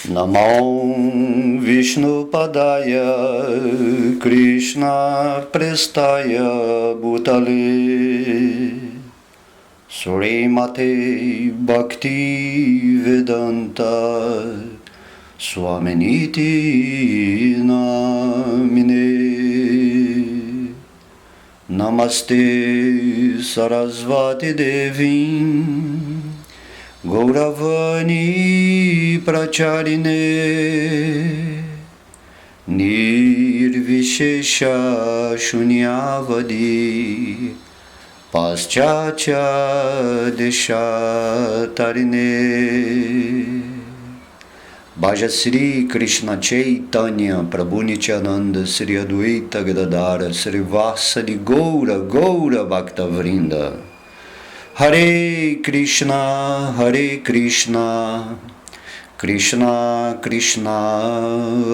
Namo Vishnupadaya Krishna Prestaya Bhutale Srimate Bhakti Vedanta Swaminiti Namine Namaste Sarasvati Devim Gauravani Pracharine Nirvishesha Shunyavadi Paschatya Deshatarine Bhaja Sri Krishna Chaitanya Prabhu Nityananda Sri Adwaita Gadadara Sri Vasali Gaura Gaura Bhaktavrinda Hare Krishna, Krishna Krishna,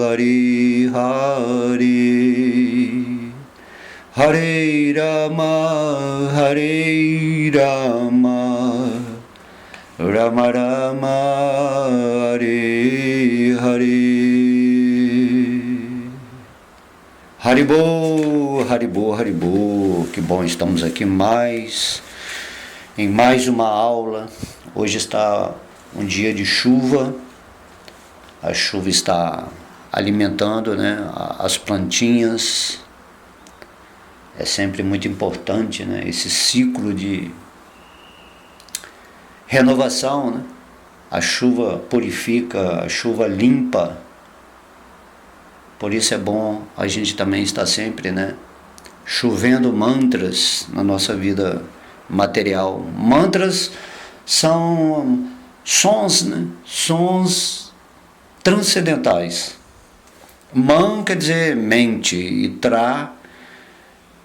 Hare Hare, Hare Rama, Rama Rama, Hare Hare. Haribô, Haribô, Haribô, que bom, estamos aqui em mais uma aula. Hoje está um dia de chuva, a chuva está alimentando, né, as plantinhas. É sempre muito importante, né, esse ciclo de renovação, né? A chuva purifica, a chuva limpa. Por isso é bom a gente também estar sempre, né, chovendo mantras na nossa vida material. Mantras são sons, né? Sons transcendentais. Man quer dizer mente e tra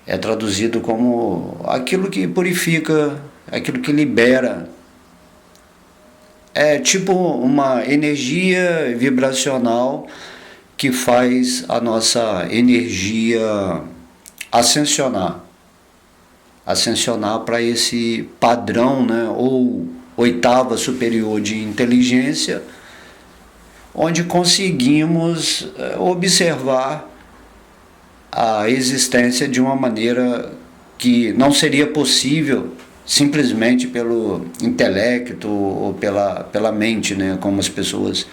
é traduzido como aquilo que purifica, aquilo que libera. É tipo uma energia vibracional que faz a nossa energia ascensionar para esse padrão, né, ou oitava superior de inteligência, onde conseguimos observar a existência de uma maneira que não seria possível simplesmente pelo intelecto ou pela mente, né, como as pessoas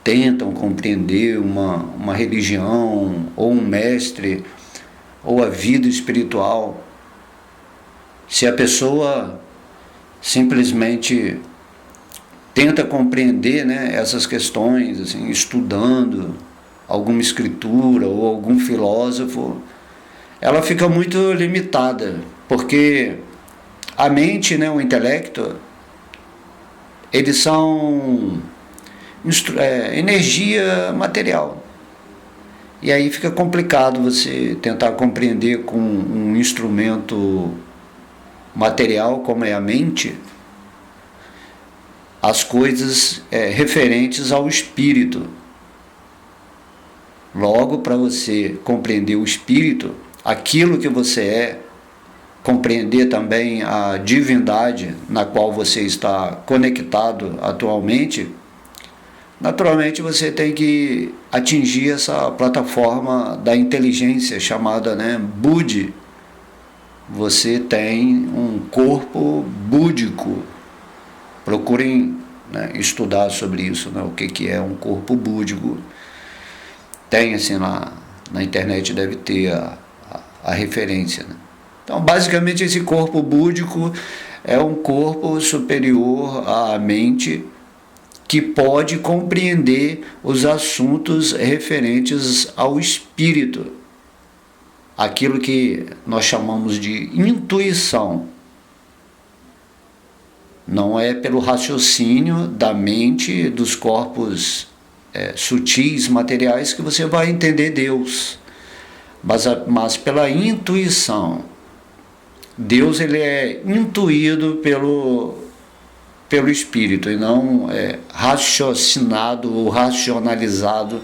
tentam compreender uma religião ou um mestre ou a vida espiritual. Se a pessoa simplesmente tenta compreender, né, essas questões, assim, estudando alguma escritura ou algum filósofo, ela fica muito limitada, porque a mente, né, o intelecto, eles são energia material. E aí fica complicado você tentar compreender com um instrumento material, como é a mente, as coisas referentes ao espírito. Logo, para você compreender o espírito, aquilo que você é, compreender também a divindade na qual você está conectado atualmente, naturalmente você tem que atingir essa plataforma da inteligência chamada, né, Buddhi. Você tem um corpo búdico. Procurem, né, estudar sobre isso, né, o que é um corpo búdico. Tem, assim, na internet deve ter a referência, né? Então, basicamente, esse corpo búdico é um corpo superior à mente que pode compreender os assuntos referentes ao espírito. Aquilo que nós chamamos de intuição. Não é pelo raciocínio da mente, dos corpos sutis, materiais, que você vai entender Deus, mas pela intuição. Deus, ele é intuído pelo espírito e não raciocinado ou racionalizado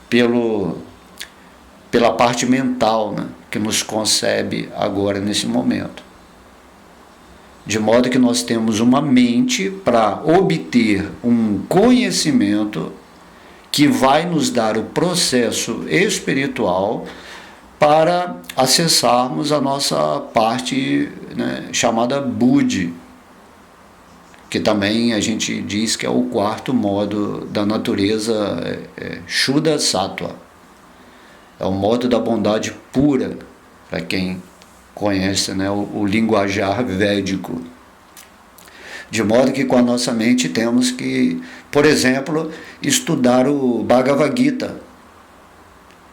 pela parte mental, né, que nos concebe agora nesse momento. De modo que nós temos uma mente para obter um conhecimento que vai nos dar o processo espiritual para acessarmos a nossa parte, né, chamada Buddhi, que também a gente diz que é o quarto modo da natureza, Shuddha Sattva. É o modo da bondade pura, para quem conhece, né, o linguajar védico. De modo que com a nossa mente temos que, por exemplo, estudar o Bhagavad Gita.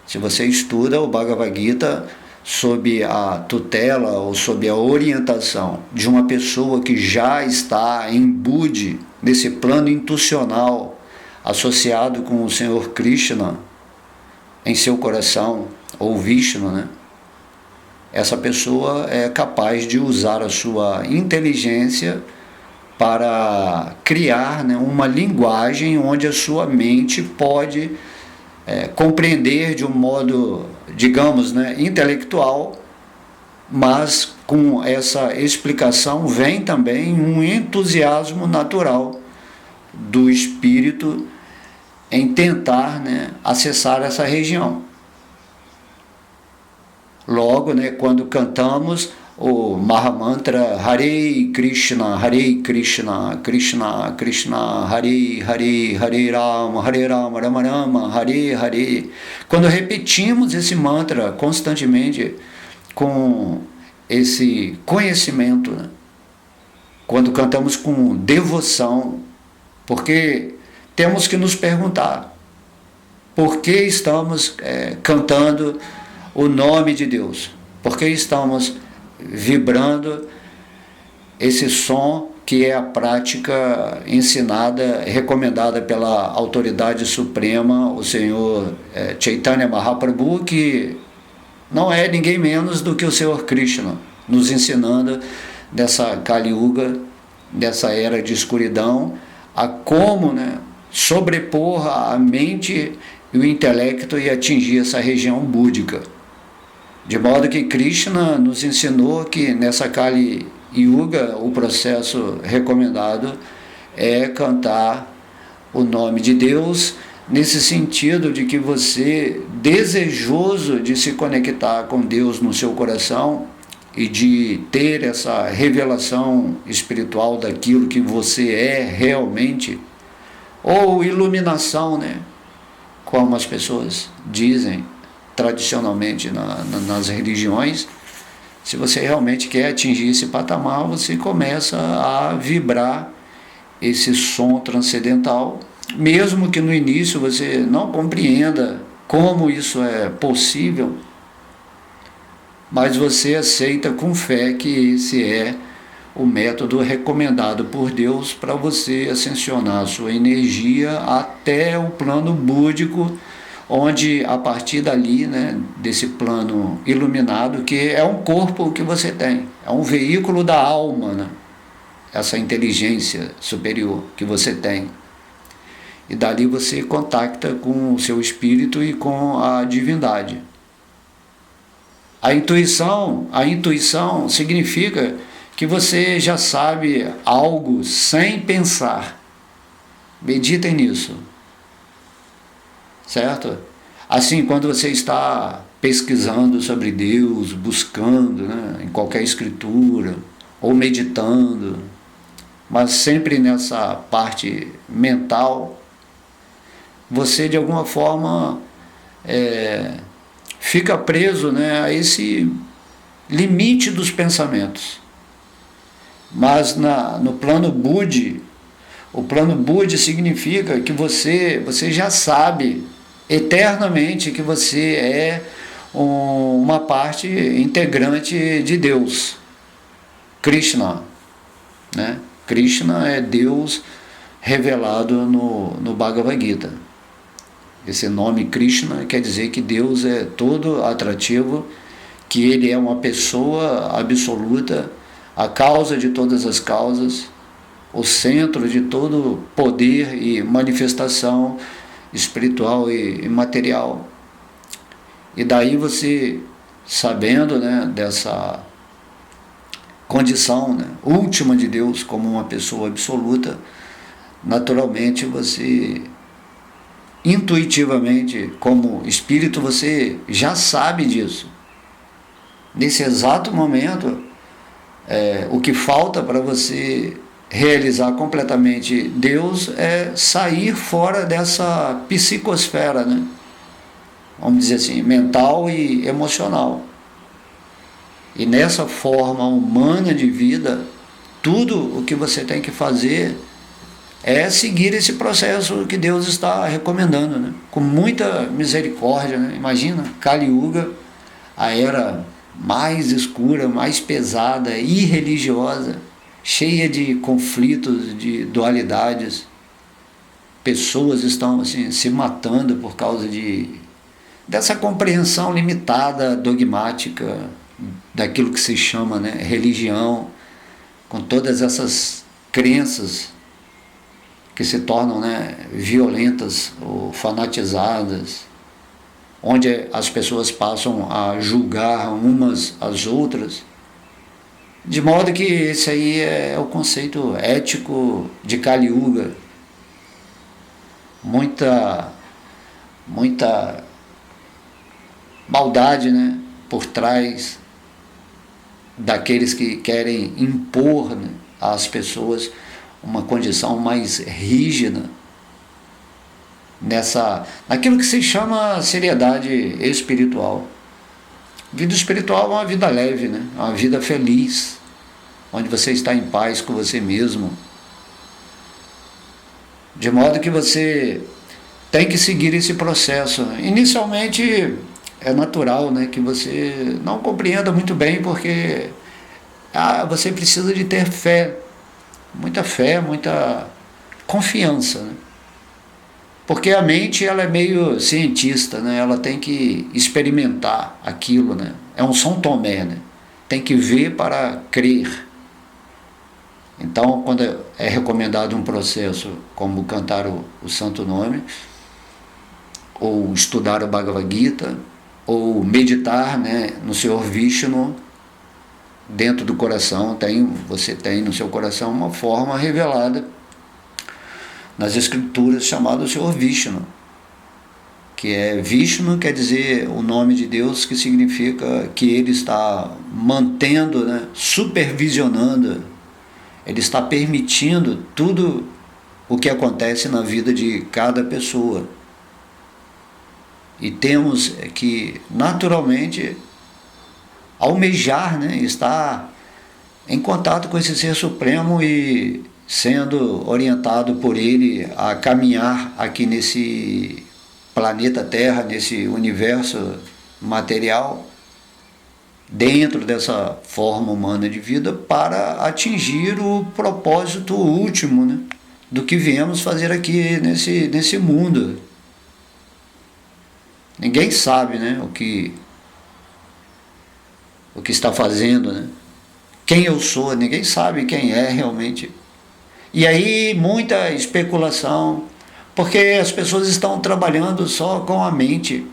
Se você estuda o Bhagavad Gita sob a tutela ou sob a orientação de uma pessoa que já está em Buddhi, nesse plano intuicional, associado com o Senhor Krishna em seu coração, ou Vishnu, né? Essa pessoa é capaz de usar a sua inteligência para criar, né, uma linguagem onde a sua mente pode compreender de um modo, digamos, né, intelectual, mas com essa explicação vem também um entusiasmo natural do espírito em tentar, né, acessar essa região. Logo, né, quando cantamos o Mahamantra Hare Krishna, Krishna Krishna, Hare Hare, Hare Rama, Rama Rama, Hare Hare. Quando repetimos esse mantra constantemente com esse conhecimento, né? Quando cantamos com devoção, porque temos que nos perguntar por que estamos cantando o nome de Deus, por que estamos vibrando esse som que é a prática ensinada, recomendada pela autoridade suprema, o Senhor Chaitanya Mahaprabhu, que não é ninguém menos do que o Senhor Krishna, nos ensinando dessa Kali Yuga, dessa era de escuridão, a como, né, sobrepor a mente e o intelecto e atingir essa região búdica. De modo que Krishna nos ensinou que nessa Kali Yuga o processo recomendado é cantar o nome de Deus, nesse sentido de que você, desejoso de se conectar com Deus no seu coração e de ter essa revelação espiritual daquilo que você é realmente, ou iluminação, né, como as pessoas dizem tradicionalmente nas religiões, se você realmente quer atingir esse patamar, você começa a vibrar esse som transcendental, mesmo que no início você não compreenda como isso é possível, mas você aceita com fé que esse é o método recomendado por Deus para você ascensionar a sua energia até o plano búdico, onde a partir dali, né, desse plano iluminado, que é um corpo que você tem, é um veículo da alma, né, essa inteligência superior que você tem. E dali você contacta com o seu espírito e com a divindade. A intuição significa que você já sabe algo sem pensar. Meditem nisso. Certo? Assim, quando você está pesquisando sobre Deus, buscando, né, em qualquer escritura, ou meditando, mas sempre nessa parte mental, você de alguma forma fica preso, né, a esse limite dos pensamentos. Mas no plano Buddhi, o plano Buddhi significa que você já sabe eternamente que você é uma parte integrante de Deus, Krishna, né? Krishna é Deus revelado no Bhagavad Gita. Esse nome Krishna quer dizer que Deus é todo atrativo, que Ele é uma pessoa absoluta, a causa de todas as causas, o centro de todo poder e manifestação espiritual e material. E daí você, sabendo, né, dessa condição, né, última de Deus como uma pessoa absoluta, naturalmente você intuitivamente, como espírito, você já sabe disso. Nesse exato momento, o que falta para você realizar completamente Deus é sair fora dessa psicosfera, né? Vamos dizer assim, mental e emocional. E nessa forma humana de vida, tudo o que você tem que fazer é seguir esse processo que Deus está recomendando, né? Com muita misericórdia, né? Imagina, Kali Yuga, a era mais escura, mais pesada, irreligiosa, cheia de conflitos, de dualidades. Pessoas estão assim, se matando por causa dessa compreensão limitada, dogmática, daquilo que se chama, né, religião, com todas essas crenças que se tornam, né, violentas ou fanatizadas, onde as pessoas passam a julgar umas às outras, de modo que esse aí é o conceito ético de Kali Yuga. Muita maldade, né, por trás daqueles que querem impor, né, às pessoas uma condição mais rígida naquilo que se chama seriedade espiritual. Vida espiritual é uma vida leve, né? Uma vida feliz, onde você está em paz com você mesmo, de modo que você tem que seguir esse processo. Inicialmente é natural, né, que você não compreenda muito bem, porque você precisa de ter fé, muita confiança, né? Porque a mente, ela é meio cientista, né? Ela tem que experimentar aquilo, né? É um São Tomé, né? Tem que ver para crer. Então, quando é recomendado um processo como cantar o Santo Nome, ou estudar o Bhagavad Gita, ou meditar, né, no Senhor Vishnu, dentro do coração, você tem no seu coração uma forma revelada nas escrituras chamada Senhor Vishnu, que é Vishnu, quer dizer o nome de Deus, que significa que ele está mantendo, né, supervisionando, ele está permitindo tudo o que acontece na vida de cada pessoa. E temos que, naturalmente, almejar, né, estar em contato com esse Ser Supremo e sendo orientado por ele a caminhar aqui nesse planeta Terra, nesse universo material, dentro dessa forma humana de vida, para atingir o propósito último, né, do que viemos fazer aqui nesse mundo. Ninguém sabe, né, o que está fazendo, né? Quem eu sou, ninguém sabe quem é realmente. E aí muita especulação, porque as pessoas estão trabalhando só com a mente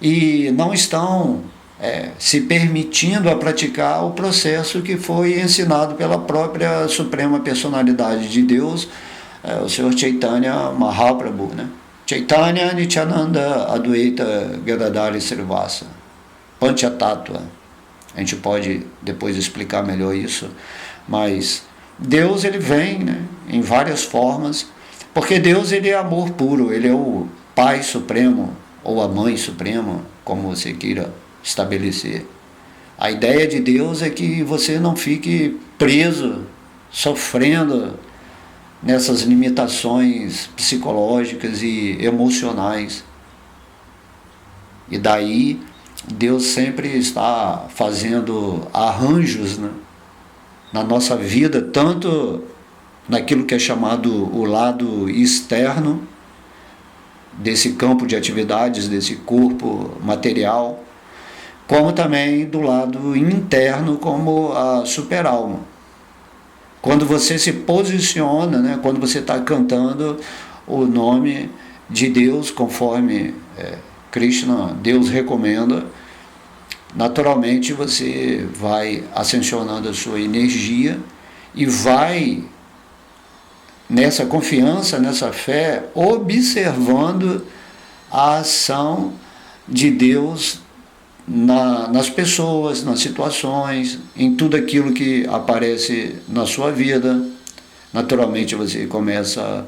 e não estão se permitindo a praticar o processo que foi ensinado pela própria Suprema Personalidade de Deus, o Senhor Chaitanya Mahaprabhu, né? Chaitanya Nityananda Advaita Gadadhari Srivasa, Panchatattva. A gente pode depois explicar melhor isso, mas Deus, ele vem, né, em várias formas, porque Deus, ele é amor puro, ele é o Pai Supremo, ou a Mãe Suprema, como você queira estabelecer. A ideia de Deus é que você não fique preso, sofrendo nessas limitações psicológicas e emocionais. E daí Deus sempre está fazendo arranjos, né, na nossa vida, tanto naquilo que é chamado o lado externo desse campo de atividades, desse corpo material, como também do lado interno, como a superalma. Quando você se posiciona, né, quando você está cantando o nome de Deus, conforme Krishna, Deus recomenda, naturalmente você vai ascensionando a sua energia e vai nessa confiança, nessa fé, observando a ação de Deus nas pessoas, nas situações, em tudo aquilo que aparece na sua vida. Naturalmente você começa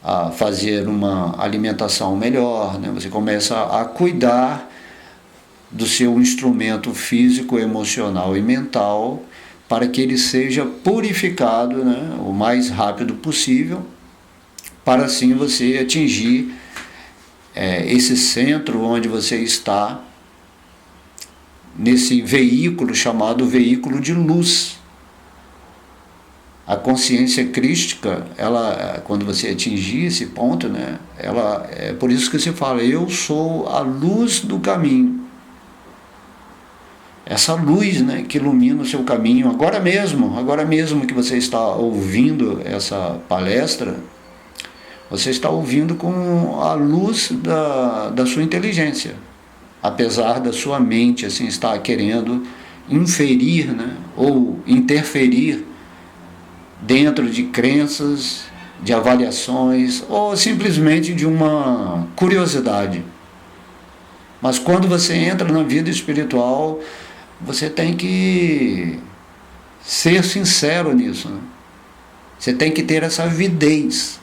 a fazer uma alimentação melhor, né? Você começa a cuidar do seu instrumento físico, emocional e mental, para que ele seja purificado, né, o mais rápido possível, para assim você atingir esse centro onde você está, nesse veículo chamado veículo de luz. A consciência crística, ela, quando você atingir esse ponto, né, ela, é por isso que se fala, eu sou a luz do caminho. Essa luz, né, que ilumina o seu caminho. Agora mesmo que você está ouvindo essa palestra, você está ouvindo com a luz da sua inteligência, apesar da sua mente assim estar querendo inferir, né, ou interferir dentro de crenças, de avaliações, ou simplesmente de uma curiosidade. Mas quando você entra na vida espiritual, você tem que ser sincero nisso, né? Você tem que ter essa avidez.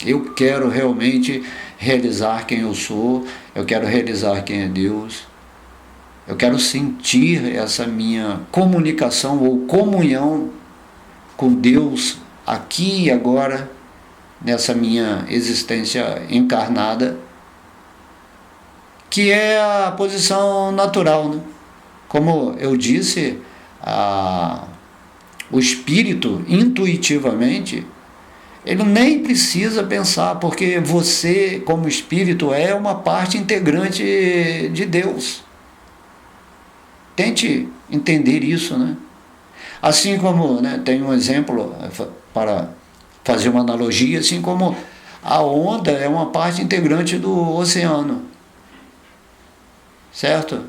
Eu quero realmente realizar quem eu sou, eu quero realizar quem é Deus, eu quero sentir essa minha comunicação ou comunhão com Deus aqui e agora, nessa minha existência encarnada, que é a posição natural, né? Como eu disse, o espírito, intuitivamente, ele nem precisa pensar, porque você, como espírito, é uma parte integrante de Deus. Tente entender isso, né? Assim como, né, tem um exemplo para fazer uma analogia, assim como a onda é uma parte integrante do oceano. Certo?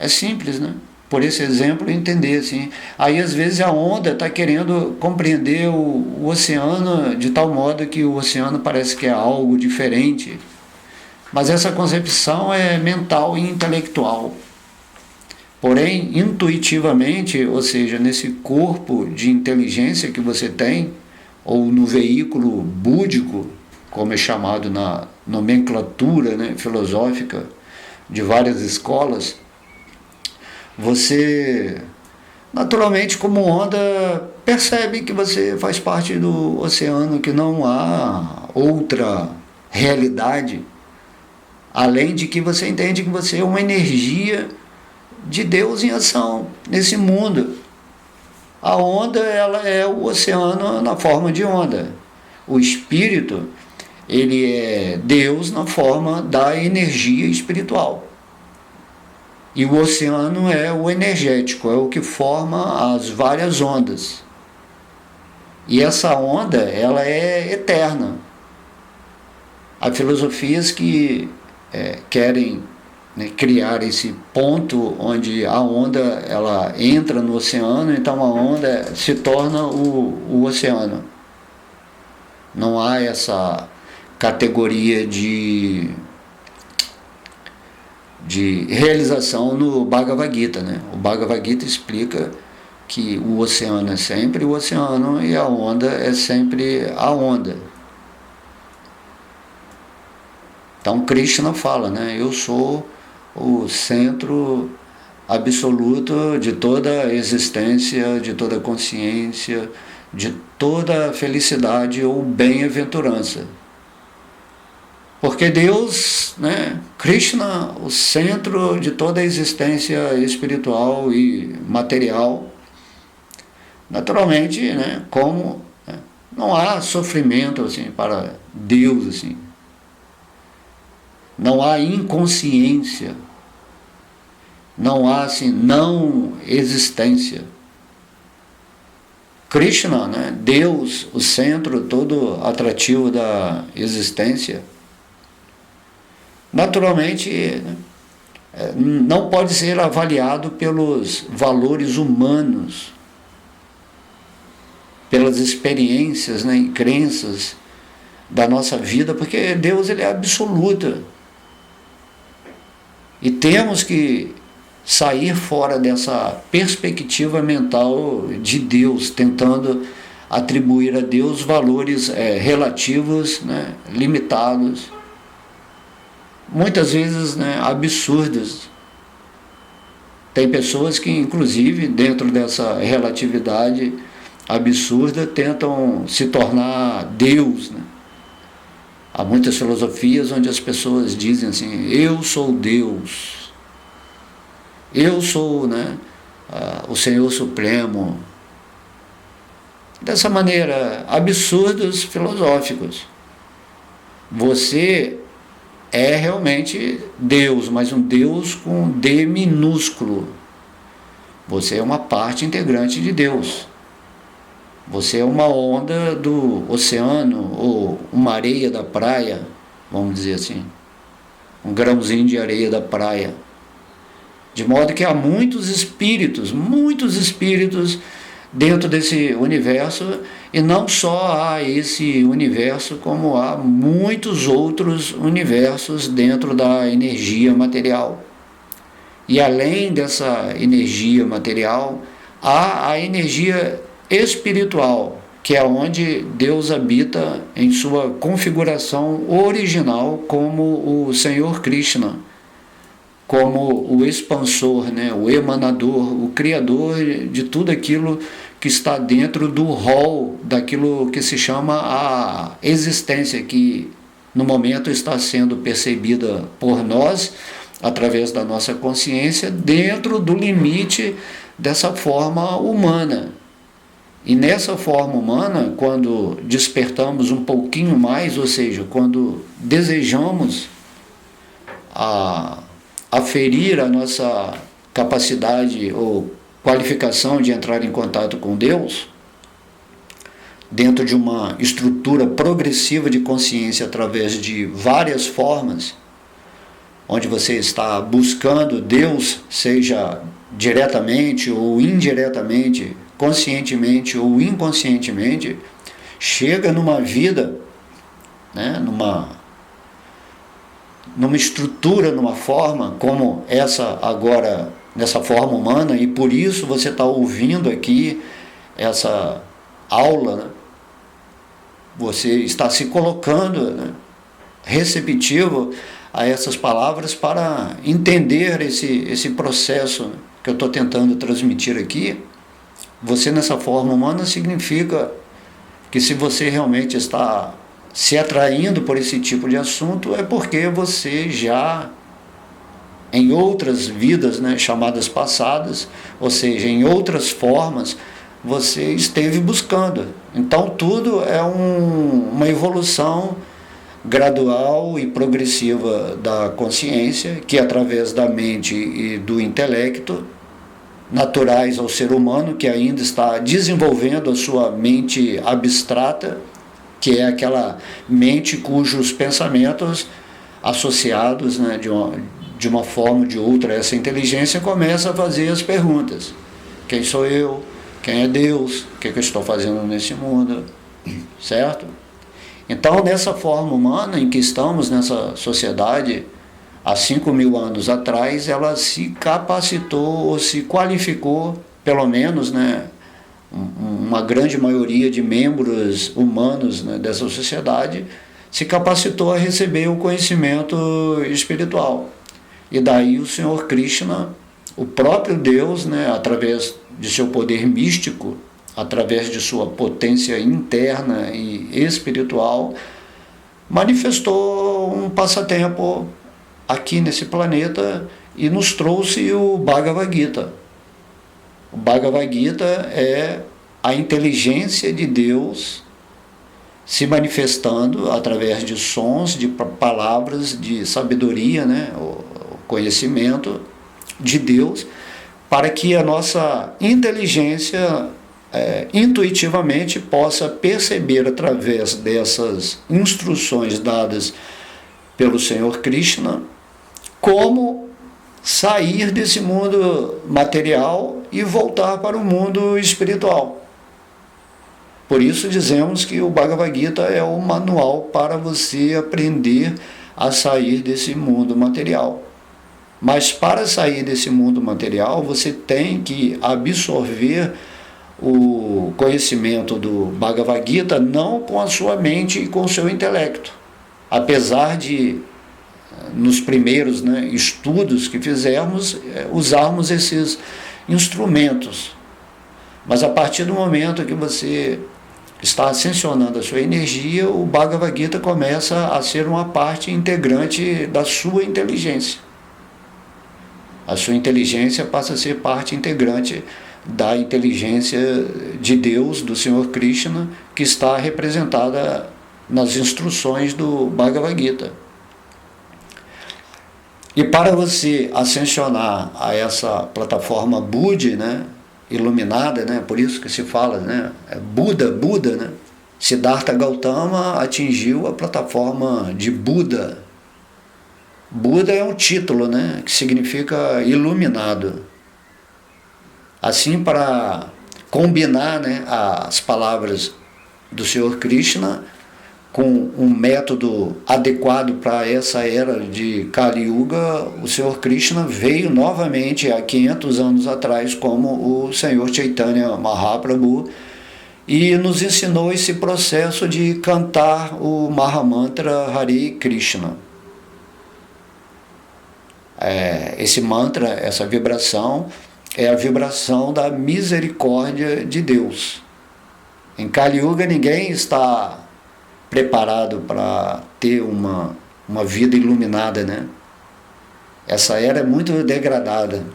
É simples, né? Por esse exemplo, entender assim. Aí, às vezes, a onda está querendo compreender o oceano de tal modo que o oceano parece que é algo diferente. Mas essa concepção é mental e intelectual. Porém, intuitivamente, ou seja, nesse corpo de inteligência que você tem, ou no veículo búdico, como é chamado na nomenclatura, né, filosófica, de várias escolas, você, naturalmente, como onda, percebe que você faz parte do oceano, que não há outra realidade, além de que você entende que você é uma energia de Deus em ação nesse mundo. A onda, ela é o oceano na forma de onda. O espírito, ele é Deus na forma da energia espiritual. E o oceano é o energético, é o que forma as várias ondas. E essa onda, ela é eterna. Há filosofias que querem, né, criar esse ponto onde a onda ela entra no oceano, então a onda se torna o oceano. Não há essa categoria de realização no Bhagavad Gita, né? O Bhagavad Gita explica que o oceano é sempre o oceano e a onda é sempre a onda. Então Krishna fala, né? Eu sou o centro absoluto de toda a existência, de toda a consciência, de toda a felicidade ou bem-aventurança. Porque Deus, né, Krishna, o centro de toda a existência espiritual e material, naturalmente, né, como, né, não há sofrimento assim para Deus, assim. Não há inconsciência, não há assim não existência. Krishna, né, Deus, o centro todo atrativo da existência, naturalmente, né, não pode ser avaliado pelos valores humanos. pelas experiências, né, e crenças da nossa vida, porque Deus, ele é absoluto. E temos que sair fora dessa perspectiva mental de Deus, tentando atribuir a Deus valores relativos, né, limitados, muitas vezes, né, absurdos. Tem pessoas que, inclusive, dentro dessa relatividade absurda, tentam se tornar Deus, né? Há muitas filosofias onde as pessoas dizem assim: eu sou Deus, eu sou, né, o Senhor Supremo. Dessa maneira, absurdos filosóficos. Você é realmente Deus, mas um Deus com D minúsculo. Você é uma parte integrante de Deus. Você é uma onda do oceano, ou uma areia da praia, vamos dizer assim, um grãozinho de areia da praia. De modo que há muitos espíritos dentro desse universo, e não só há esse universo, como há muitos outros universos dentro da energia material. E além dessa energia material, há a energia espiritual, que é onde Deus habita em sua configuração original como o Senhor Krishna, como o expansor, né, o emanador, o criador de tudo aquilo que está dentro do rol daquilo que se chama a existência, que no momento está sendo percebida por nós, através da nossa consciência, dentro do limite dessa forma humana. E nessa forma humana, quando despertamos um pouquinho mais, ou seja, quando desejamos aferir a nossa capacidade ou qualificação de entrar em contato com Deus, dentro de uma estrutura progressiva de consciência através de várias formas, onde você está buscando Deus, seja diretamente ou indiretamente, conscientemente ou inconscientemente, chega numa vida, né, numa estrutura, numa forma como essa agora, nessa forma humana, e por isso você está ouvindo aqui essa aula, né? Você está se colocando, né, receptivo a essas palavras para entender esse processo, né, que eu estou tentando transmitir aqui. Você nessa forma humana significa que, se você realmente está se atraindo por esse tipo de assunto, é porque você já, em outras vidas, né, chamadas passadas, ou seja, em outras formas, você esteve buscando. Então tudo é uma evolução gradual e progressiva da consciência, que através da mente e do intelecto, naturais ao ser humano, que ainda está desenvolvendo a sua mente abstrata, que é aquela mente cujos pensamentos associados, né, de uma forma ou de outra a essa inteligência, começa a fazer as perguntas: quem sou eu? Quem é Deus? O que eu estou fazendo nesse mundo? Certo? Então, nessa forma humana em que estamos nessa sociedade, há 5.000 anos atrás, ela se capacitou ou se qualificou, pelo menos, né, uma grande maioria de membros humanos, né, dessa sociedade, se capacitou a receber o conhecimento espiritual. E daí o Senhor Krishna, o próprio Deus, né, através de seu poder místico, através de sua potência interna e espiritual, manifestou um passatempo aqui nesse planeta e nos trouxe o Bhagavad Gita. O Bhagavad Gita é a inteligência de Deus se manifestando através de sons, de palavras, de sabedoria, né, o conhecimento de Deus, para que a nossa inteligência intuitivamente possa perceber, através dessas instruções dadas pelo Senhor Krishna, como sair desse mundo material e voltar para o mundo espiritual. Por isso dizemos que o Bhagavad Gita é o manual para você aprender a sair desse mundo material. Mas para sair desse mundo material, você tem que absorver o conhecimento do Bhagavad Gita não com a sua mente e com o seu intelecto. Apesar de, nos primeiros estudos que fizermos, usarmos esses instrumentos. Mas a partir do momento que você está ascensionando a sua energia, o Bhagavad Gita começa a ser uma parte integrante da sua inteligência. A sua inteligência passa a ser parte integrante da inteligência de Deus, do Senhor Krishna, que está representada nas instruções do Bhagavad Gita. E para você ascensionar a essa plataforma Budi, iluminada, por isso que se fala, Buda, Siddhartha Gautama atingiu a plataforma de Buda. Buda é um título, que significa iluminado. Assim, para combinar as palavras do Senhor Krishna com um método adequado para essa era de Kali Yuga, o Senhor Krishna veio novamente há 500 anos atrás como o Senhor Chaitanya Mahaprabhu e nos ensinou esse processo de cantar o Mahamantra Hare Krishna. Esse mantra, essa vibração, é a vibração da misericórdia de Deus. Em Kali Yuga ninguém está preparado para ter uma vida iluminada, Essa era é muito degradada.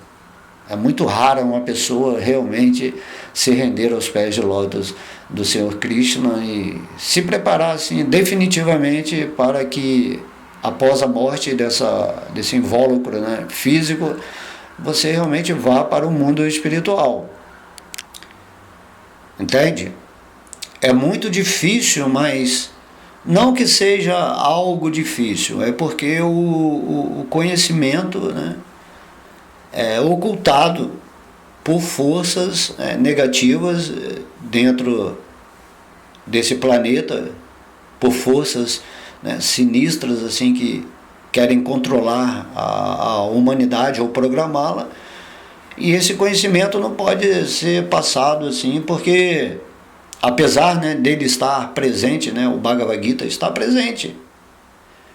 É muito rara uma pessoa realmente se render aos pés de lótus do Senhor Krishna e se preparar assim, definitivamente para que após a morte desse invólucro físico, você realmente vá para o mundo espiritual. Entende? É muito difícil, mas não que seja algo difícil, é porque o conhecimento é ocultado por forças negativas dentro desse planeta, por forças sinistras assim que querem controlar a humanidade ou programá-la, e esse conhecimento não pode ser passado assim, porque apesar dele estar presente, o Bhagavad Gita está presente,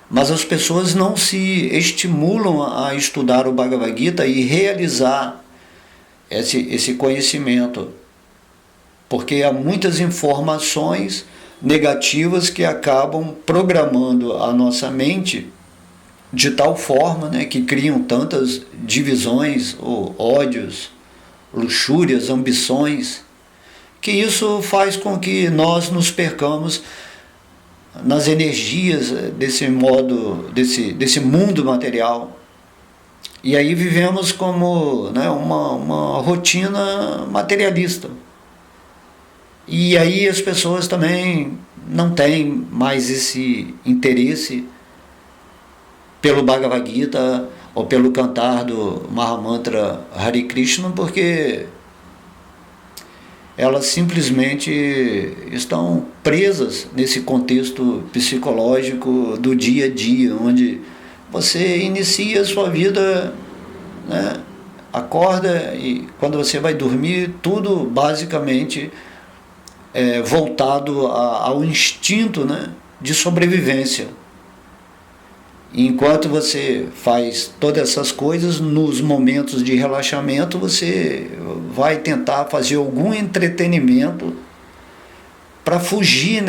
mas as pessoas não se estimulam a estudar o Bhagavad Gita e realizar esse conhecimento, porque há muitas informações negativas que acabam programando a nossa mente de tal forma que criam tantas divisões, ou ódios, luxúrias, ambições, que isso faz com que nós nos percamos nas energias desse mundo material. E aí vivemos como uma rotina materialista. E aí as pessoas também não têm mais esse interesse pelo Bhagavad Gita ou pelo cantar do Mahamantra Hare Krishna, porque elas simplesmente estão presas nesse contexto psicológico do dia a dia, onde você inicia a sua vida, acorda e quando você vai dormir, tudo basicamente voltado ao instinto de sobrevivência. E enquanto você faz todas essas coisas, nos momentos de relaxamento, você vai tentar fazer algum entretenimento para fugir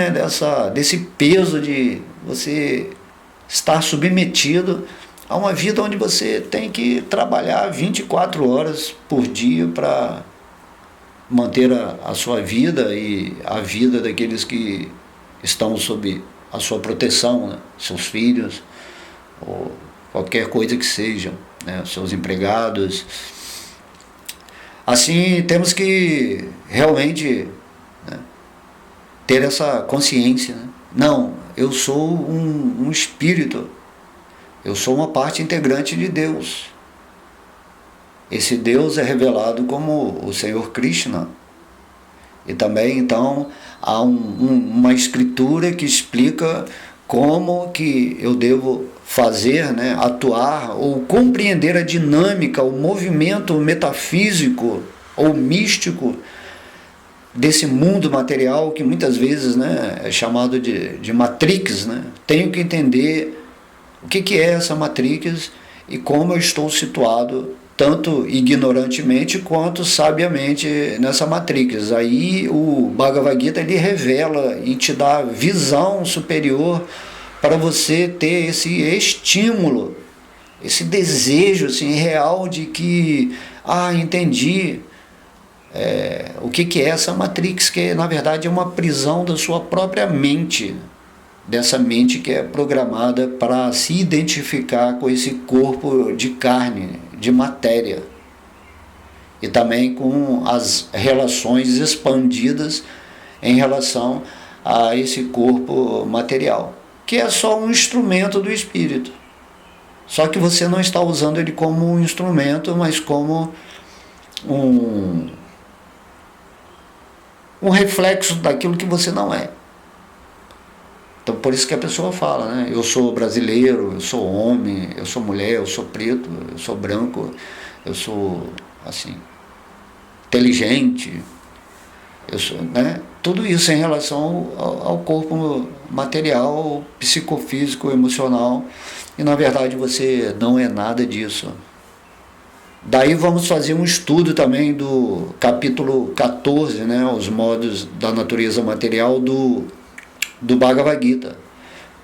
desse peso de você estar submetido a uma vida onde você tem que trabalhar 24 horas por dia para manter a sua vida e a vida daqueles que estão sob a sua proteção, seus filhos, ou qualquer coisa que sejam, seus empregados. Assim, temos que realmente ter essa consciência. Não, eu sou um espírito, eu sou uma parte integrante de Deus. Esse Deus é revelado como o Senhor Krishna. E também, então, há uma escritura que explica como que eu devo fazer, né, atuar ou compreender a dinâmica, o movimento metafísico ou místico desse mundo material que muitas vezes, né, é chamado de matrix. Né? Tenho que entender o que é essa matrix e como eu estou situado tanto ignorantemente quanto sabiamente nessa matrix. Aí o Bhagavad Gita ele revela e te dá visão superior para você ter esse estímulo, esse desejo assim, real de que, entendi o que é essa matrix, que na verdade é uma prisão da sua própria mente, dessa mente que é programada para se identificar com esse corpo de carne, de matéria, e também com as relações expandidas em relação a esse corpo material, que é só um instrumento do espírito. Só que você não está usando ele como um instrumento, mas como um reflexo daquilo que você não é. Então por isso que a pessoa fala, né? Eu sou brasileiro, eu sou homem, eu sou mulher, eu sou preto, eu sou branco, eu sou assim, inteligente, eu sou, né? Tudo isso em relação ao corpo material, psicofísico, emocional, e na verdade você não é nada disso. Daí vamos fazer um estudo também do capítulo 14, né, os modos da natureza material do Bhagavad Gita,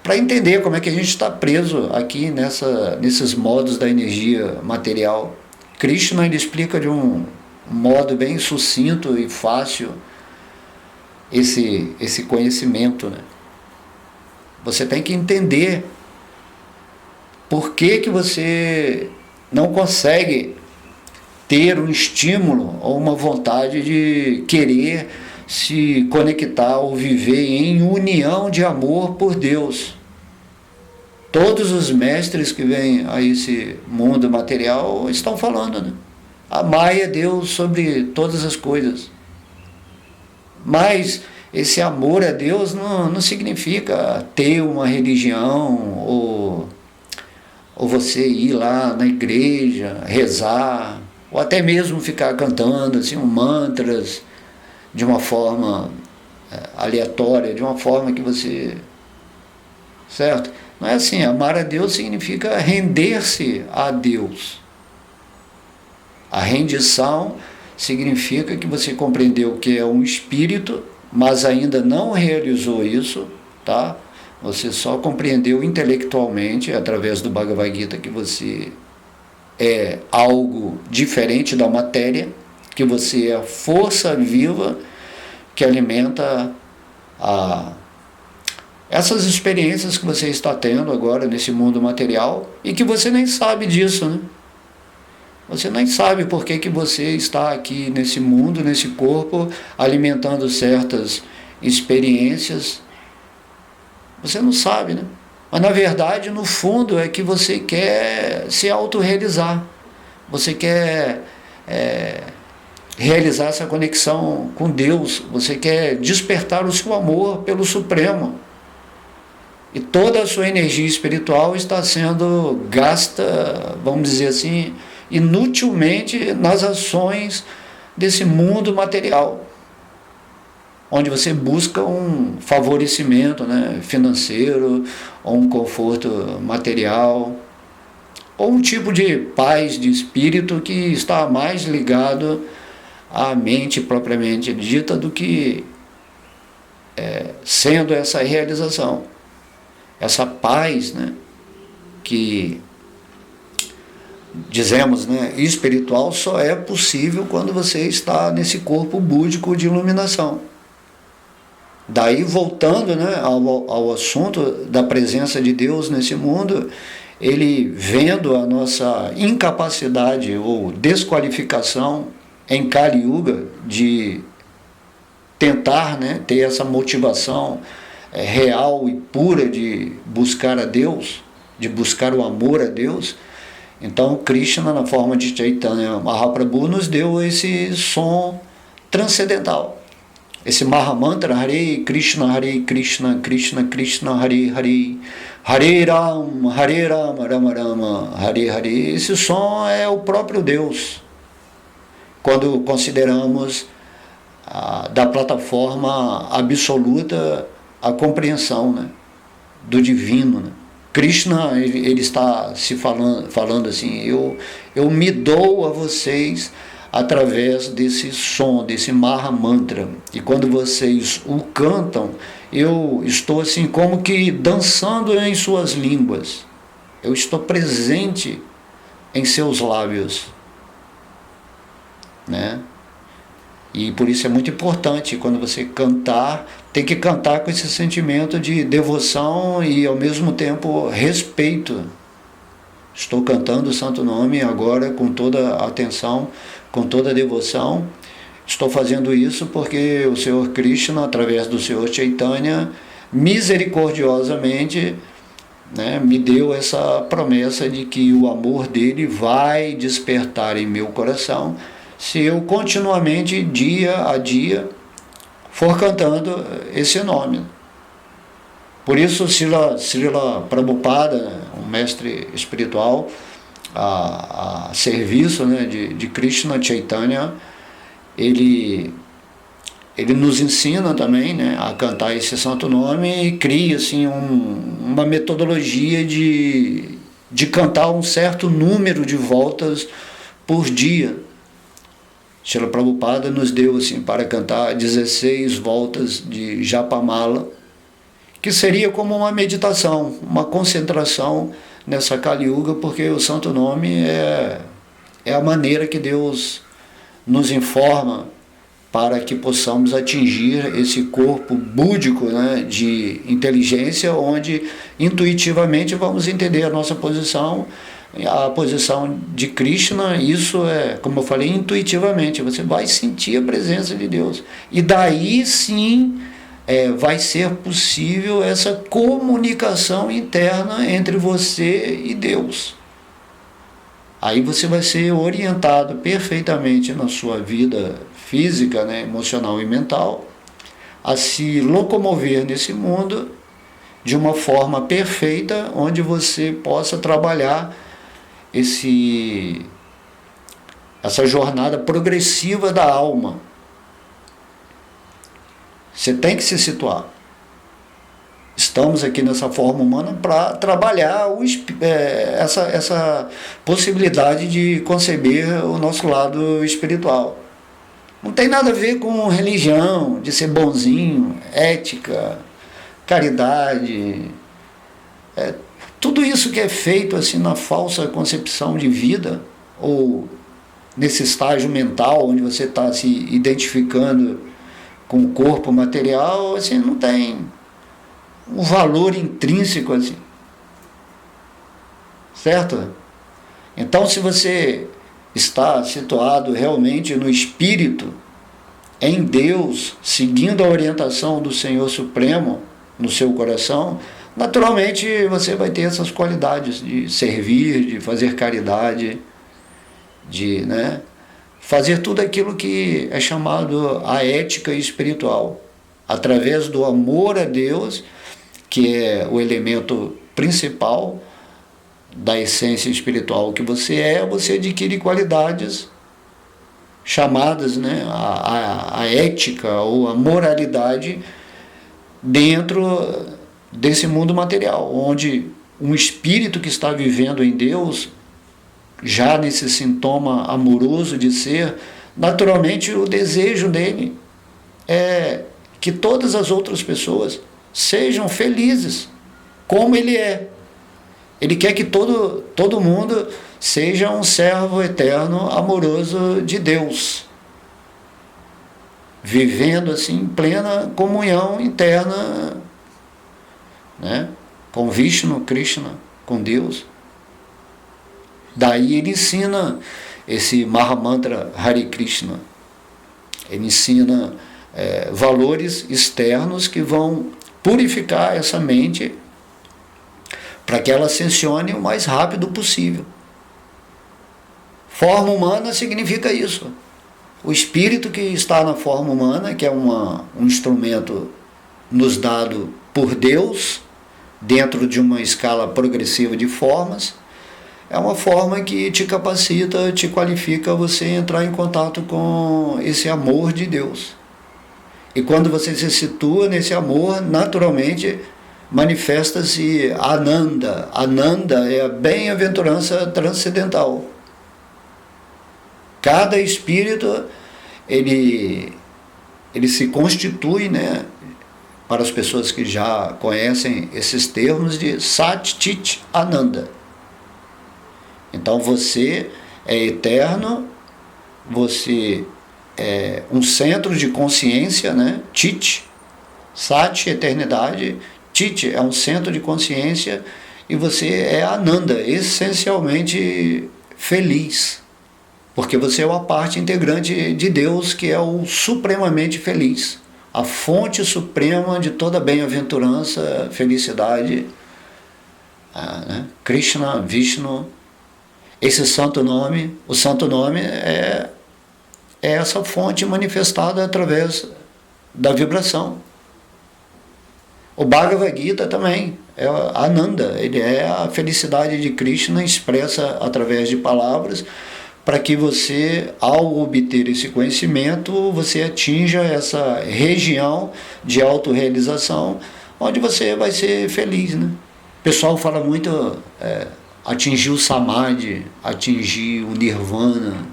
para entender como é que a gente está preso aqui nesses modos da energia material. Krishna ele explica de um modo bem sucinto e fácil esse conhecimento. Né? Você tem que entender por que você não consegue ter um estímulo ou uma vontade de querer se conectar ou viver em união de amor por Deus. Todos os mestres que vêm a esse mundo material estão falando, né? Amai a Deus sobre todas as coisas. Mas esse amor a Deus não significa ter uma religião ou você ir lá na igreja, rezar, ou até mesmo ficar cantando assim, mantras de uma forma aleatória, de uma forma que você... Certo? Não é assim, amar a Deus significa render-se a Deus. A rendição significa que você compreendeu que é um espírito, mas ainda não realizou isso, tá? Você só compreendeu intelectualmente, através do Bhagavad Gita, que você é algo diferente da matéria, que você é a força viva que alimenta essas experiências que você está tendo agora nesse mundo material e que você nem sabe disso, né? Você nem sabe por que você está aqui nesse mundo, nesse corpo, alimentando certas experiências. Você não sabe, né? Mas na verdade, no fundo, é que você quer se autorrealizar. Você quer realizar essa conexão com Deus. Você quer despertar o seu amor pelo Supremo. E toda a sua energia espiritual está sendo gasta, vamos dizer assim, inutilmente nas ações desse mundo material, onde você busca um favorecimento, né, financeiro, ou um conforto material, ou um tipo de paz de espírito que está mais ligado à mente propriamente dita do que sendo essa realização, essa paz, né, que dizemos, né, espiritual, só é possível quando você está nesse corpo búdico de iluminação. Daí, voltando, né, ao assunto da presença de Deus nesse mundo, ele vendo a nossa incapacidade ou desqualificação em Kali Yuga de tentar, né, ter essa motivação real e pura de buscar a Deus, de buscar o amor a Deus. Então Krishna, na forma de Chaitanya Mahaprabhu, nos deu esse som transcendental, esse Mahamantra, Hare Krishna, Krishna Krishna, Hare Hare, Hare Rama, Rama Rama, Hare Hare. Esse som é o próprio Deus. Quando consideramos da plataforma absoluta a compreensão, né, do divino, né? Krishna, ele está se falando assim, eu me dou a vocês através desse som, desse Mahamantra. E quando vocês o cantam, eu estou assim como que dançando em suas línguas. Eu estou presente em seus lábios, né? E por isso é muito importante, quando você cantar, tem que cantar com esse sentimento de devoção e ao mesmo tempo respeito. Estou cantando o Santo Nome agora com toda a atenção, com toda a devoção. Estou fazendo isso porque o Senhor Krishna, através do Senhor Chaitanya, misericordiosamente, né, me deu essa promessa de que o amor dele vai despertar em meu coração se eu continuamente, dia a dia, for cantando esse nome. Por isso, Srila Prabhupada, um mestre espiritual, a serviço, né, de Krishna Chaitanya, ele nos ensina também, né, a cantar esse santo nome e cria assim, uma metodologia de cantar um certo número de voltas por dia. Srila Prabhupada nos deu assim, para cantar 16 voltas de Japamala, que seria como uma meditação, uma concentração nessa Kali Yuga, porque o Santo Nome é a maneira que Deus nos informa para que possamos atingir esse corpo búdico, né, de inteligência, onde intuitivamente vamos entender a nossa posição, a posição de Krishna. Isso é, como eu falei, intuitivamente, você vai sentir a presença de Deus. E daí sim vai ser possível essa comunicação interna entre você e Deus. Aí você vai ser orientado perfeitamente na sua vida física, né, emocional e mental, a se locomover nesse mundo de uma forma perfeita, onde você possa trabalhar essa jornada progressiva da alma. Você tem que se situar. Estamos aqui nessa forma humana para trabalhar essa possibilidade de conceber o nosso lado espiritual. Não tem nada a ver com religião, de ser bonzinho, ética, caridade. Tudo isso que é feito assim na falsa concepção de vida, ou nesse estágio mental onde você está se identificando com o corpo material, assim, não tem um valor intrínseco assim, certo? Então, se você está situado realmente no espírito, em Deus, seguindo a orientação do Senhor Supremo no seu coração, naturalmente você vai ter essas qualidades de servir, de fazer caridade, de, né, fazer tudo aquilo que é chamado a ética espiritual, através do amor a Deus, que é o elemento principal da essência espiritual que você adquire qualidades chamadas, né, a ética ou a moralidade dentro desse mundo material, onde um espírito que está vivendo em Deus, já nesse sintoma amoroso de ser, naturalmente o desejo dele é que todas as outras pessoas sejam felizes, como ele é. Ele quer que todo mundo seja um servo eterno, amoroso de Deus, vivendo assim em plena comunhão interna, né, com Vishnu, Krishna, com Deus. Daí ele ensina esse Mahamantra Hare Krishna. Ele ensina valores externos que vão purificar essa mente para que ela ascensione o mais rápido possível. Forma humana significa isso. O espírito que está na forma humana, que é um instrumento nos dado por Deus, dentro de uma escala progressiva de formas, é uma forma que te capacita, te qualifica a você entrar em contato com esse amor de Deus. E quando você se situa nesse amor, naturalmente manifesta-se Ananda. Ananda é a bem-aventurança transcendental. Cada espírito, ele se constitui, né, para as pessoas que já conhecem esses termos, de Sat Chit Ananda. Então você é eterno, você é um centro de consciência, né? Chit, Sat, eternidade, Chit é um centro de consciência, e você é Ananda, essencialmente feliz, porque você é uma parte integrante de Deus, que é o supremamente feliz, a fonte suprema de toda bem-aventurança, felicidade, né? Krishna, Vishnu, esse santo nome, o santo nome é essa fonte manifestada através da vibração. O Bhagavad Gita também é Ananda, ele é a felicidade de Krishna expressa através de palavras, para que você, ao obter esse conhecimento, você atinja essa região de autorrealização, onde você vai ser feliz, né? O pessoal fala muito atingir o Samadhi, atingir o Nirvana,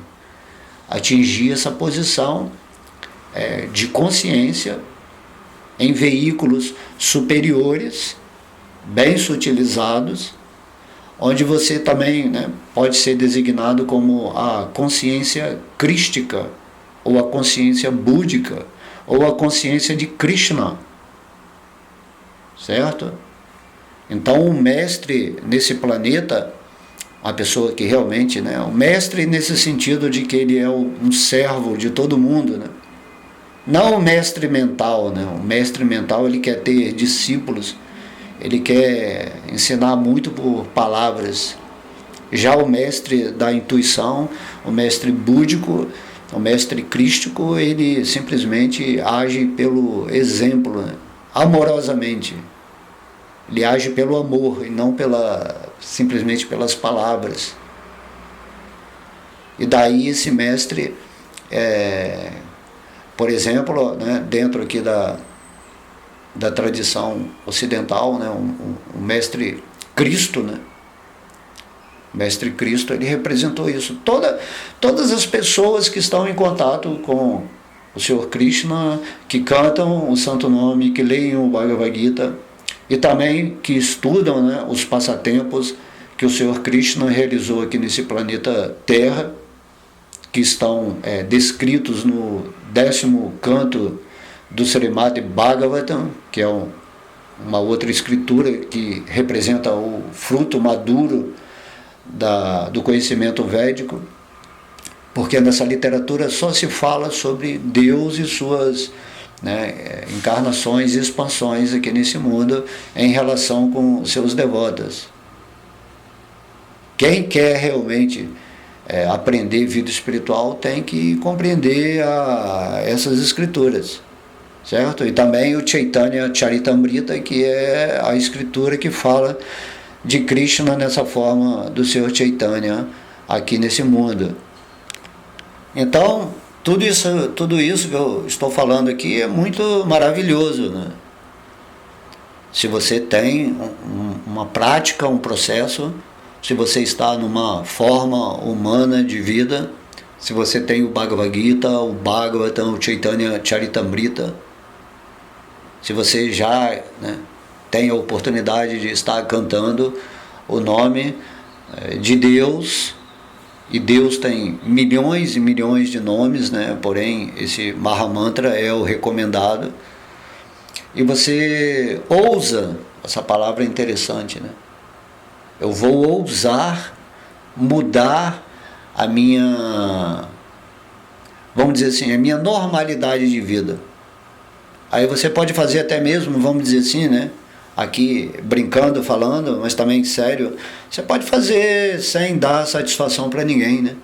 atingir essa posição de consciência em veículos superiores, bem sutilizados, onde você também, né, pode ser designado como a consciência crística, ou a consciência búdica, ou a consciência de Krishna, certo? Então o mestre nesse planeta, a pessoa que realmente, né, o mestre nesse sentido de que ele é um servo de todo mundo, né? Não o mestre mental, né? O mestre mental, ele quer ter discípulos, ele quer ensinar muito por palavras. Já o mestre da intuição, o mestre búdico, o mestre crístico, ele simplesmente age pelo exemplo, né? Amorosamente. Ele age pelo amor e não simplesmente pelas palavras. E daí esse mestre, por exemplo, né, dentro aqui da tradição ocidental, né, um mestre Cristo, né? O mestre Cristo, ele representou isso. Todas as pessoas que estão em contato com o Senhor Krishna, que cantam o santo nome, que leem o Bhagavad Gita, e também que estudam, né, os passatempos que o Senhor Krishna realizou aqui nesse planeta Terra, que estão descritos no 10º canto do Srimad Bhagavatam, que é uma outra escritura que representa o fruto maduro do conhecimento védico, porque nessa literatura só se fala sobre Deus e suas, né, encarnações e expansões aqui nesse mundo em relação com seus devotos. Quem quer realmente aprender vida espiritual tem que compreender essas escrituras, certo? E também o Chaitanya Charitamrita, que é a escritura que fala de Krishna nessa forma do Senhor Chaitanya aqui nesse mundo. Então, tudo isso que eu estou falando aqui é muito maravilhoso, né? Se você tem uma prática, um processo, se você está numa forma humana de vida, se você tem o Bhagavad Gita, o Bhagavatam, o Chaitanya Charitamrita, se você já, né, tem a oportunidade de estar cantando o nome de Deus, e Deus tem milhões e milhões de nomes, né? Porém esse Mahamantra é o recomendado, e você ousa, essa palavra é interessante, né? Eu vou ousar mudar a minha, vamos dizer assim, a minha normalidade de vida. Aí você pode fazer até mesmo, vamos dizer assim, né, aqui brincando, falando, mas também sério, você pode fazer sem dar satisfação para ninguém, né?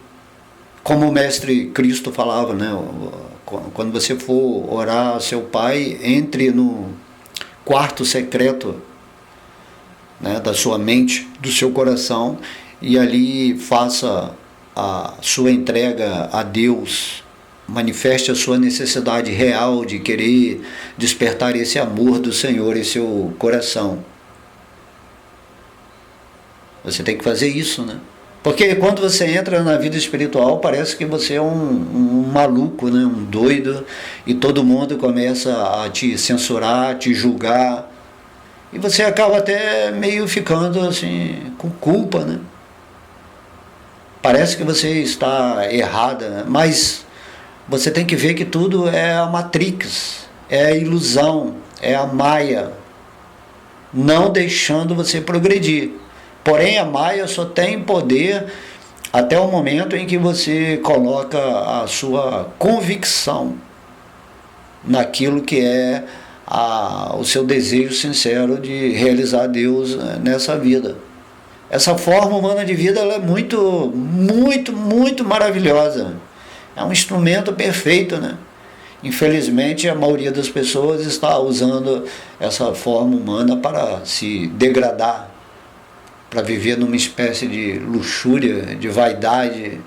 Como o Mestre Cristo falava, né? Quando você for orar a seu Pai, entre no quarto secreto, né, da sua mente, do seu coração, e ali faça a sua entrega a Deus, manifeste a sua necessidade real de querer despertar esse amor do Senhor em seu coração. Você tem que fazer isso, né? Porque quando você entra na vida espiritual, parece que você é um maluco, né? Um doido, e todo mundo começa a te censurar, a te julgar, e você acaba até meio ficando assim, com culpa, né? Parece que você está errada, né? Mas você tem que ver que tudo é a Matrix, é a ilusão, é a Maia, não deixando você progredir. Porém, a Maia só tem poder até o momento em que você coloca a sua convicção naquilo que é o seu desejo sincero de realizar Deus nessa vida. Essa forma humana de vida ela é muito, muito, muito maravilhosa. É um instrumento perfeito, né? Infelizmente, a maioria das pessoas está usando essa forma humana para se degradar, para viver numa espécie de luxúria, de vaidade,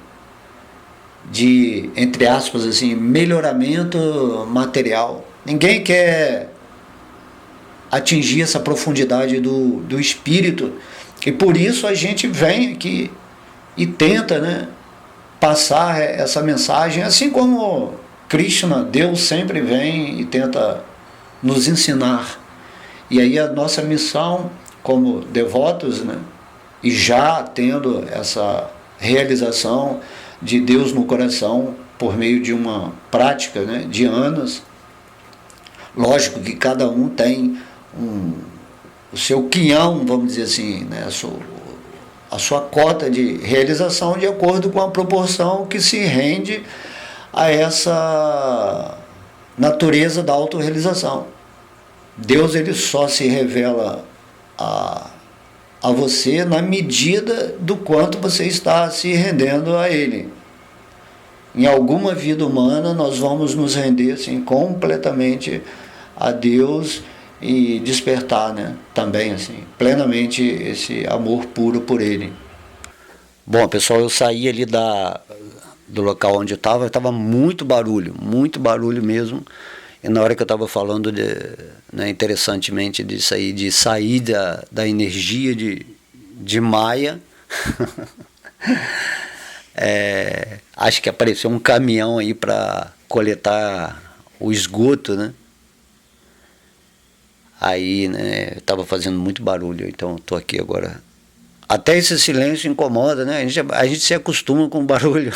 de, entre aspas, assim, melhoramento material. Ninguém quer atingir essa profundidade do espírito, e por isso a gente vem aqui e tenta, né, passar essa mensagem, assim como Krishna, Deus sempre vem e tenta nos ensinar. E aí a nossa missão como devotos, né, e já tendo essa realização de Deus no coração por meio de uma prática, né, de anos. Lógico que cada um tem o seu quinhão, vamos dizer assim, né, a sua cota de realização de acordo com a proporção que se rende a essa natureza da autorrealização. Deus ele só se revela a você na medida do quanto você está se rendendo a Ele. Em alguma vida humana nós vamos nos render assim, completamente a Deus e despertar, né, também assim, plenamente esse amor puro por Ele. Bom, pessoal, eu saí ali do local onde eu estava muito barulho mesmo. E na hora que eu estava falando, né, interessantemente, de sair da energia de Maia, acho que apareceu um caminhão aí para coletar o esgoto, né? Aí, né, estava fazendo muito barulho, então estou aqui agora. Até esse silêncio incomoda, né? A gente se acostuma com o barulho.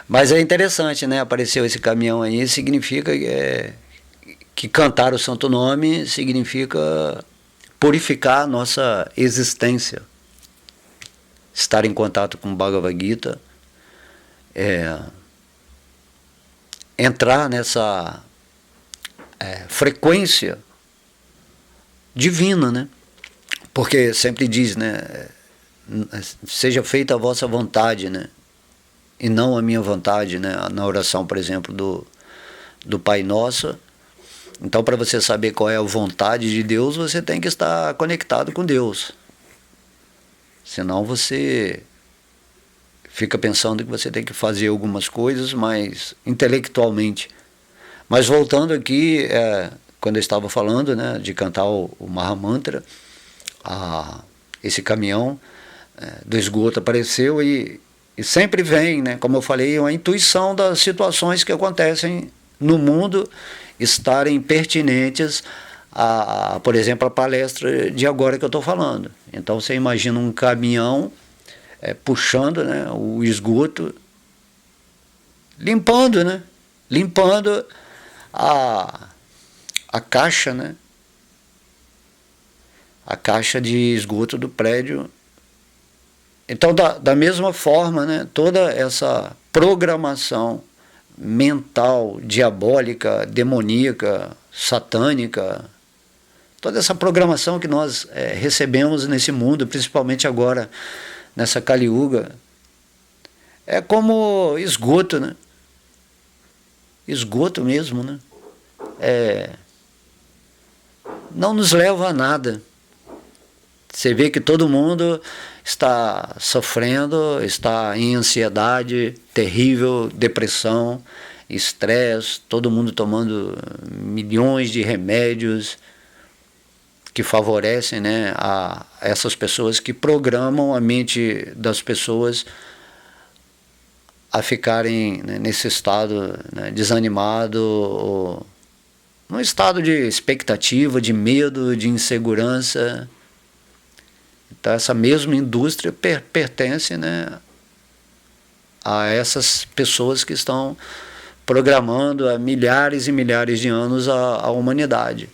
Mas é interessante, né? Apareceu esse caminhão aí, significa que cantar o santo nome significa purificar a nossa existência. Estar em contato com o Bhagavad Gita, entrar nessa frequência divina, né? Porque sempre diz, né? Seja feita a vossa vontade, né? E não a minha vontade, né? Na oração, por exemplo, do Pai Nosso. Então, para você saber qual é a vontade de Deus, você tem que estar conectado com Deus. Senão você fica pensando que você tem que fazer algumas coisas, mas intelectualmente. Mas voltando aqui, quando eu estava falando, né, de cantar o Mahamantra, esse caminhão do esgoto apareceu e sempre vem, né, como eu falei, uma intuição das situações que acontecem no mundo estarem pertinentes por exemplo, a palestra de agora que eu estou falando. Então você imagina um caminhão puxando, né, o esgoto, limpando, né, limpando a caixa, né, a caixa de esgoto do prédio. Então, da mesma forma, né, toda essa programação mental, diabólica, demoníaca, satânica, toda essa programação que nós recebemos nesse mundo, principalmente agora, nessa Kali Yuga, é como esgoto, né? Esgoto mesmo, né? Não nos leva a nada. Você vê que todo mundo está sofrendo, está em ansiedade terrível, depressão, estresse, todo mundo tomando milhões de remédios que favorecem, né, a essas pessoas, que programam a mente das pessoas a ficarem, né, nesse estado, né, desanimado, ou num estado de expectativa, de medo, de insegurança. Então essa mesma indústria pertence, né, a essas pessoas que estão programando há milhares e milhares de anos a humanidade.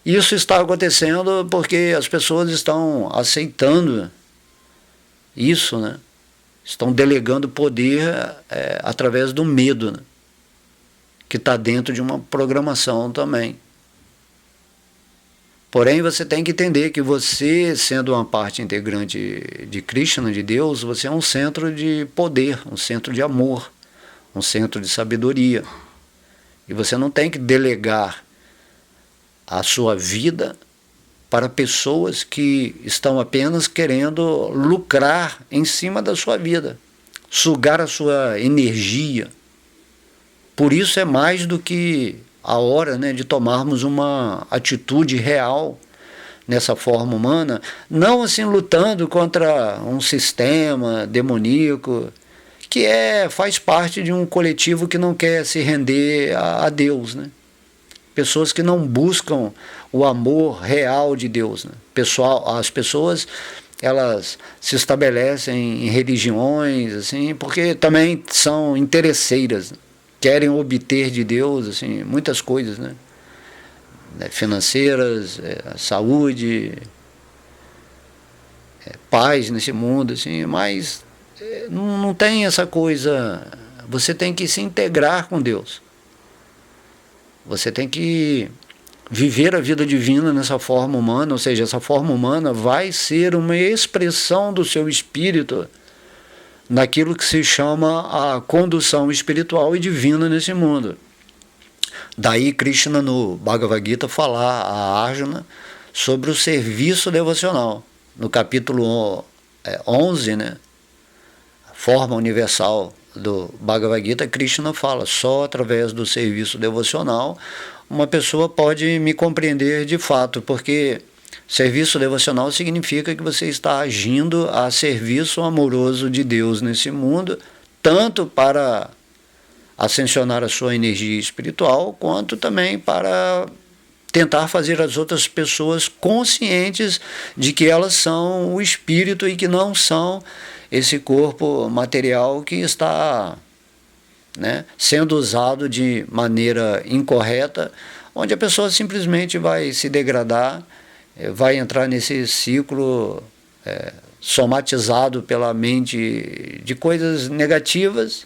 Isso está acontecendo porque as pessoas estão aceitando isso, né? Estão delegando poder através do medo, né? Que está dentro de uma programação também. Porém, você tem que entender que você, sendo uma parte integrante de Krishna, de Deus, você é um centro de poder, um centro de amor, um centro de sabedoria. E você não tem que delegar a sua vida para pessoas que estão apenas querendo lucrar em cima da sua vida, sugar a sua energia. Por isso é mais do que a hora, né, de tomarmos uma atitude real nessa forma humana, não assim lutando contra um sistema demoníaco, que faz parte de um coletivo que não quer se render a Deus, né? Pessoas que não buscam o amor real de Deus, né? As pessoas, elas se estabelecem em religiões, assim, porque também são interesseiras, né? Querem obter de Deus, assim, muitas coisas, né? Financeiras, saúde, paz nesse mundo, assim, mas não tem essa coisa. Você tem que se integrar com Deus. Você tem que viver a vida divina nessa forma humana, ou seja, essa forma humana vai ser uma expressão do seu espírito naquilo que se chama a condução espiritual e divina nesse mundo. Daí Krishna no Bhagavad Gita falar a Arjuna sobre o serviço devocional. No capítulo 11, né, a forma universal do Bhagavad Gita, Krishna fala: só através do serviço devocional uma pessoa pode me compreender de fato, porque serviço devocional significa que você está agindo a serviço amoroso de Deus nesse mundo, tanto para ascensionar a sua energia espiritual, quanto também para tentar fazer as outras pessoas conscientes de que elas são o espírito e que não são esse corpo material que está, né, sendo usado de maneira incorreta, onde a pessoa simplesmente vai se degradar, vai entrar nesse ciclo somatizado pela mente de coisas negativas,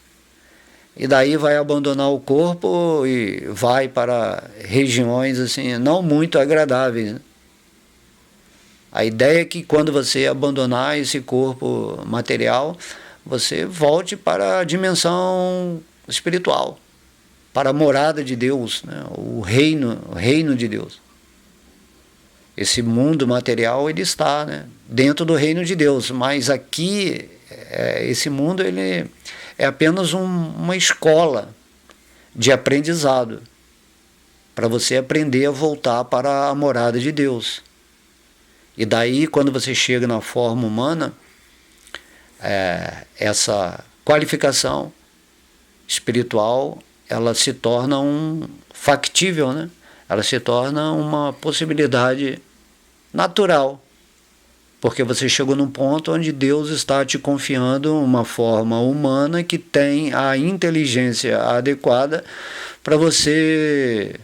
e daí vai abandonar o corpo e vai para regiões assim não muito agradáveis, né? A ideia é que quando você abandonar esse corpo material, você volte para a dimensão espiritual, para a morada de Deus, né? o reino de Deus. Esse mundo material, ele está, né, dentro do reino de Deus, mas aqui esse mundo ele é apenas uma escola de aprendizado para você aprender a voltar para a morada de Deus. E daí, quando você chega na forma humana, essa qualificação espiritual, ela se torna factível, né? Ela se torna uma possibilidade natural, porque você chegou num ponto onde Deus está te confiando uma forma humana que tem a inteligência adequada para você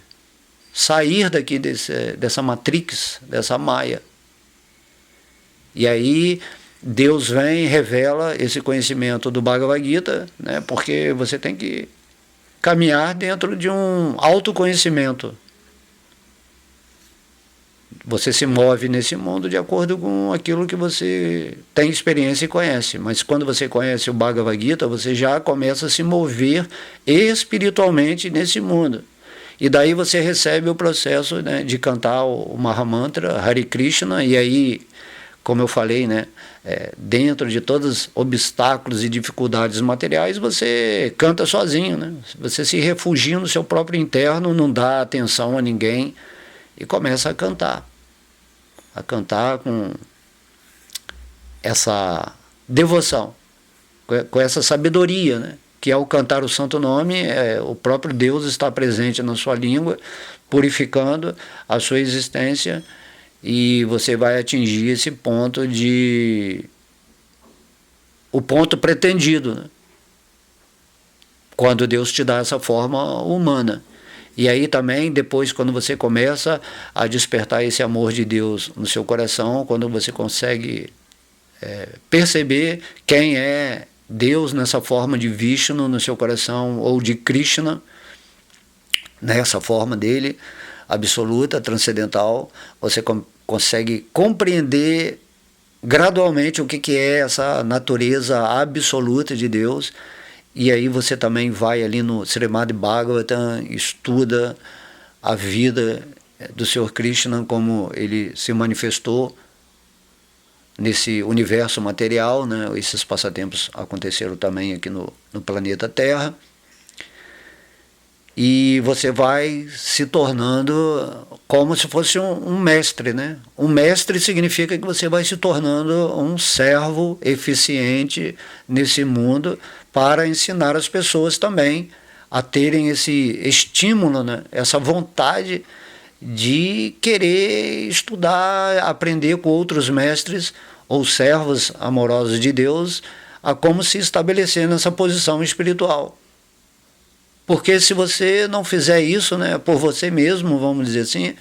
sair daqui dessa matrix, dessa maia. E aí Deus vem e revela esse conhecimento do Bhagavad Gita, né, porque você tem que caminhar dentro de um autoconhecimento. Você se move nesse mundo de acordo com aquilo que você tem experiência e conhece. Mas quando você conhece o Bhagavad Gita, você já começa a se mover espiritualmente nesse mundo. E daí você recebe o processo, né, de cantar o Mahamantra, Hare Krishna, e aí, como eu falei, né, dentro de todos os obstáculos e dificuldades materiais, você canta sozinho, né? Você se refugia no seu próprio interno, não dá atenção a ninguém e começa a cantar com essa devoção, com essa sabedoria, né? Que ao cantar o santo nome, o próprio Deus está presente na sua língua, purificando a sua existência, e você vai atingir esse ponto o ponto pretendido, né? Quando Deus te dá essa forma humana. E aí também, depois, quando você começa a despertar esse amor de Deus no seu coração, quando você consegue perceber quem é Deus nessa forma de Vishnu no seu coração, ou de Krishna, nessa forma dele, absoluta, transcendental, você consegue compreender gradualmente o que é essa natureza absoluta de Deus. E aí você também vai ali no Srimad Bhagavatam, estuda a vida do Senhor Krishna, como ele se manifestou nesse universo material, né? Esses passatempos aconteceram também aqui no planeta Terra. E você vai se tornando como se fosse um mestre, né? Um mestre significa que você vai se tornando um servo eficiente nesse mundo para ensinar as pessoas também a terem esse estímulo, né? Essa vontade de querer estudar, aprender com outros mestres ou servos amorosos de Deus a como se estabelecer nessa posição espiritual. Porque se você não fizer isso, né, por você mesmo, vamos dizer assim,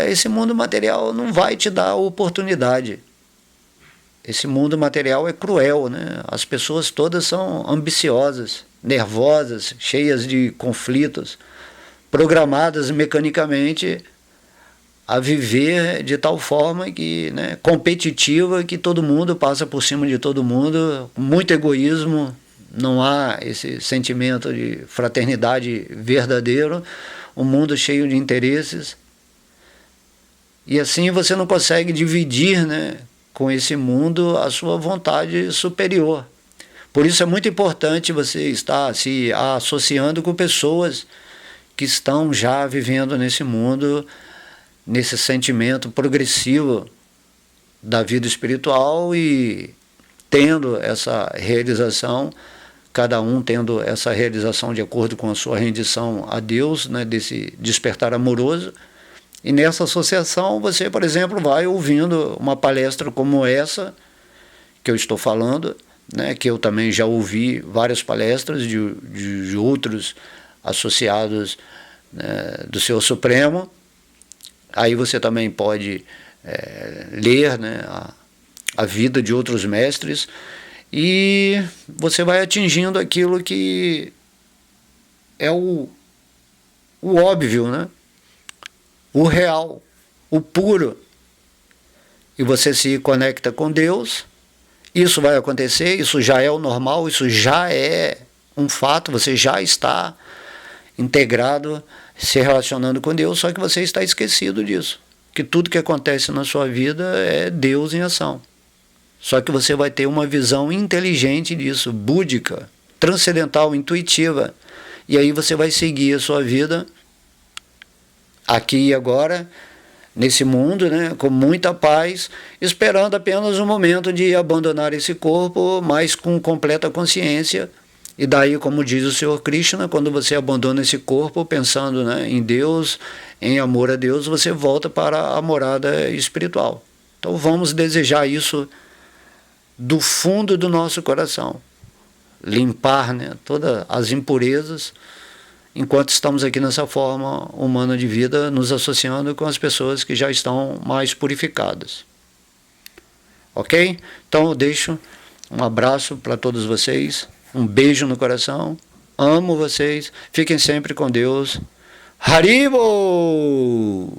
esse mundo material não vai te dar oportunidade. Esse mundo material é cruel, né? As pessoas todas são ambiciosas, nervosas, cheias de conflitos, programadas mecanicamente a viver de tal forma que, né, competitiva, que todo mundo passa por cima de todo mundo, muito egoísmo. Não há esse sentimento de fraternidade verdadeiro, um mundo cheio de interesses. E assim você não consegue dividir, né, com esse mundo a sua vontade superior. Por isso é muito importante você estar se associando com pessoas que estão já vivendo nesse mundo, nesse sentimento progressivo da vida espiritual e tendo essa realização, cada um tendo essa realização de acordo com a sua rendição a Deus, né, desse despertar amoroso. E nessa associação você, por exemplo, vai ouvindo uma palestra como essa que eu estou falando, né, que eu também já ouvi várias palestras de outros associados, né, do Senhor Supremo. Aí você também pode ler, né, a vida de outros mestres, e você vai atingindo aquilo que é o óbvio, né? O real, o puro. E você se conecta com Deus, isso vai acontecer, isso já é o normal, isso já é um fato, você já está integrado, se relacionando com Deus, só que você está esquecido disso. Que tudo que acontece na sua vida é Deus em ação. Só que você vai ter uma visão inteligente disso, búdica, transcendental, intuitiva. E aí você vai seguir a sua vida aqui e agora, nesse mundo, né, com muita paz, esperando apenas o momento de abandonar esse corpo, mas com completa consciência. E daí, como diz o Senhor Krishna, quando você abandona esse corpo, pensando, né, em Deus, em amor a Deus, você volta para a morada espiritual. Então vamos desejar isso do fundo do nosso coração. Limpar, né, todas as impurezas, enquanto estamos aqui nessa forma humana de vida, nos associando com as pessoas que já estão mais purificadas. Ok? Então eu deixo um abraço para todos vocês, um beijo no coração, amo vocês, fiquem sempre com Deus. Haribo!